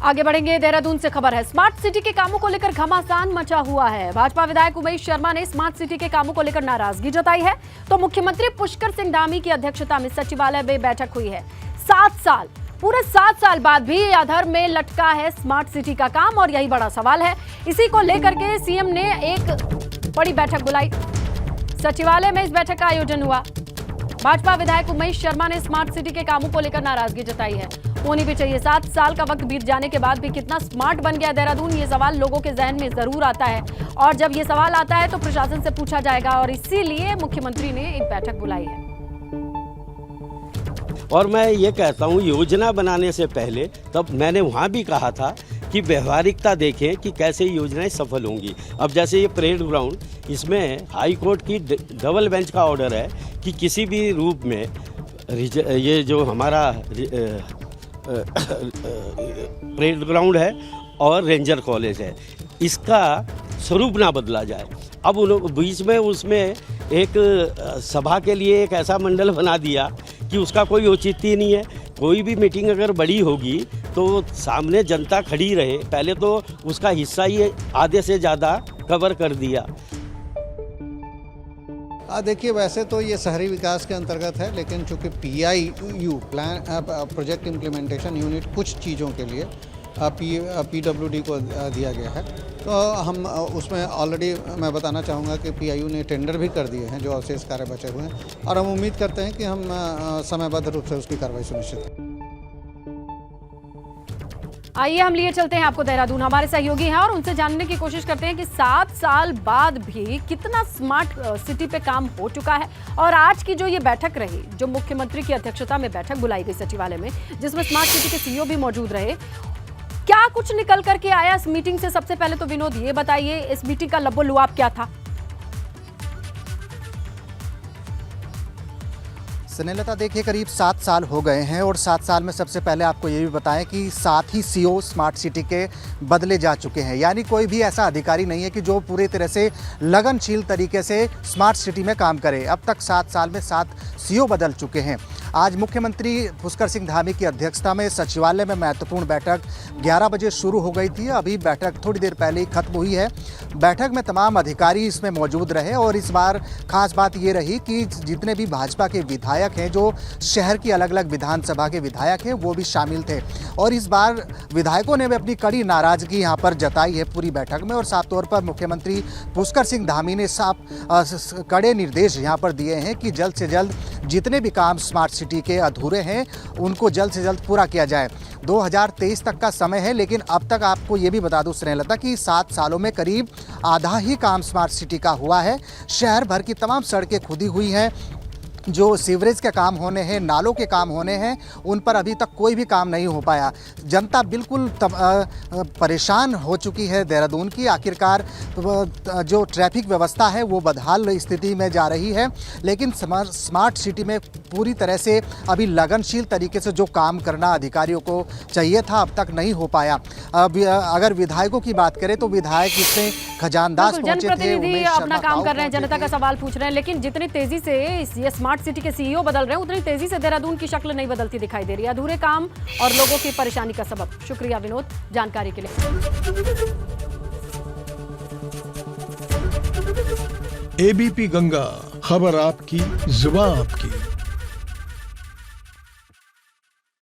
आगे बढ़ेंगे। देहरादून से खबर है, स्मार्ट सिटी के कामों को लेकर घमासान मचा हुआ है। भाजपा विधायक उमेश शर्मा ने स्मार्ट सिटी के कामों को लेकर नाराजगी जताई है, तो मुख्यमंत्री पुष्कर सिंह धामी की अध्यक्षता में सचिवालय में बैठक हुई है। 7 साल बाद भी अधर में लटका है स्मार्ट सिटी का काम, और यही बड़ा सवाल है। इसी को लेकर के सीएम ने एक बड़ी बैठक बुलाई। सचिवालय में इस बैठक का आयोजन हुआ। भाजपा विधायक उमेश शर्मा ने स्मार्ट सिटी के कामों को लेकर नाराजगी जताई है। होनी भी चाहिए। 7 साल का वक्त बीत जाने के बाद भी कितना स्मार्ट बन गया देहरादून, ये सवाल लोगों के जहन में जरूर आता है, और जब ये सवाल आता है तो प्रशासन से पूछा जाएगा, और इसीलिए मुख्यमंत्री ने एक बैठक बुलाई है। और मैं ये कहता हूँ, योजना बनाने से पहले तब मैंने वहाँ भी कहा था कि व्यवहारिकता देखें कि कैसे योजनाएं सफल होंगी। अब जैसे ये परेड ग्राउंड, इसमें हाई कोर्ट की डबल बेंच का ऑर्डर है कि किसी भी रूप में ये जो हमारा परेड ग्राउंड है और रेंजर कॉलेज है, इसका स्वरूप ना बदला जाए। अब उन बीच में उसमें एक सभा के लिए एक ऐसा मंडल बना दिया कि उसका कोई औचित्य नहीं है। कोई भी मीटिंग अगर बड़ी होगी तो सामने जनता खड़ी रहे, पहले तो उसका हिस्सा ही आधे से ज़्यादा कवर कर दिया। देखिए, वैसे तो ये शहरी विकास के अंतर्गत है, लेकिन चूँकि PIU plan project implementation unit कुछ चीज़ों के लिए PWD को दिया गया है, तो हम उसमें ऑलरेडी मैं बताना चाहूँगा कि PIU ने टेंडर भी कर दिए हैं जो अवशेष कार्य बचे हुए हैं, और हम उम्मीद करते हैं कि हम समयबद्ध रूप से उसकी कार्रवाई सुनिश्चित करें। आइए हम लिए चलते हैं आपको देहरादून। हमारे सहयोगी हैं और उनसे जानने की कोशिश करते हैं कि 7 साल बाद भी कितना स्मार्ट सिटी पे काम हो चुका है। और आज की जो ये बैठक रही, जो मुख्यमंत्री की अध्यक्षता में बैठक बुलाई गई सचिवालय में, जिसमें स्मार्ट सिटी के CEO भी मौजूद रहे, क्या कुछ निकल करके आया इस मीटिंग से? सबसे पहले तो विनोद ये बताइए, इस मीटिंग का लबो-लुआब क्या था? स्नेहलता, देखिए करीब 7 साल हो गए हैं, और 7 साल में सबसे पहले आपको ये भी बताएं कि 7 ही CEO स्मार्ट सिटी के बदले जा चुके हैं। यानी कोई भी ऐसा अधिकारी नहीं है कि जो पूरी तरह से लगनशील तरीके से स्मार्ट सिटी में काम करे। अब तक 7 साल में 7 CEO बदल चुके हैं। आज मुख्यमंत्री पुष्कर सिंह धामी की अध्यक्षता में सचिवालय में महत्वपूर्ण बैठक 11 बजे शुरू हो गई थी। अभी बैठक थोड़ी देर पहले ही खत्म हुई है। बैठक में तमाम अधिकारी इसमें मौजूद रहे, और इस बार खास बात ये रही कि जितने भी भाजपा के विधायक हैं, जो शहर की अलग अलग विधानसभा के विधायक हैं, वो भी शामिल थे। और इस बार विधायकों ने भी अपनी कड़ी नाराजगी यहाँ पर जताई है पूरी बैठक में, और साफ तौर पर मुख्यमंत्री पुष्कर सिंह धामी ने साफ कड़े निर्देश यहाँ पर दिए हैं कि जल्द से जल्द जितने भी काम स्मार्ट सिटी के अधूरे हैं उनको जल्द से जल्द पूरा किया जाए। 2023 तक का समय है, लेकिन अब तक आपको ये भी बता दूं स्नेहलता कि 7 सालों में करीब आधा ही काम स्मार्ट सिटी का हुआ है। शहर भर की तमाम सड़कें खुदी हुई हैं, जो सीवरेज के काम होने हैं, नालों के काम होने हैं, उन पर अभी तक कोई भी काम नहीं हो पाया। जनता बिल्कुल परेशान हो चुकी है देहरादून की। आखिरकार जो ट्रैफिक व्यवस्था है वो बदहाल स्थिति में जा रही है, लेकिन स्मार्ट सिटी में पूरी तरह से अभी लगनशील तरीके से जो काम करना अधिकारियों को चाहिए था, अब तक नहीं हो पाया। अगर विधायकों की बात करें तो विधायक इसमें खजानदास पहुंचे थे, अपना काम कर रहे हैं, जनता का सवाल पूछ रहे हैं, लेकिन जितनी तेजी से ये स्मार्ट सिटी के CEO बदल रहे हैं, उतनी तेजी से देहरादून की शक्ल नहीं बदलती दिखाई दे रही है। अधूरे काम और लोगों की परेशानी का सबब। शुक्रिया विनोद जानकारी के लिए। ABP गंगा, खबर आपकी, जुबान आपकी।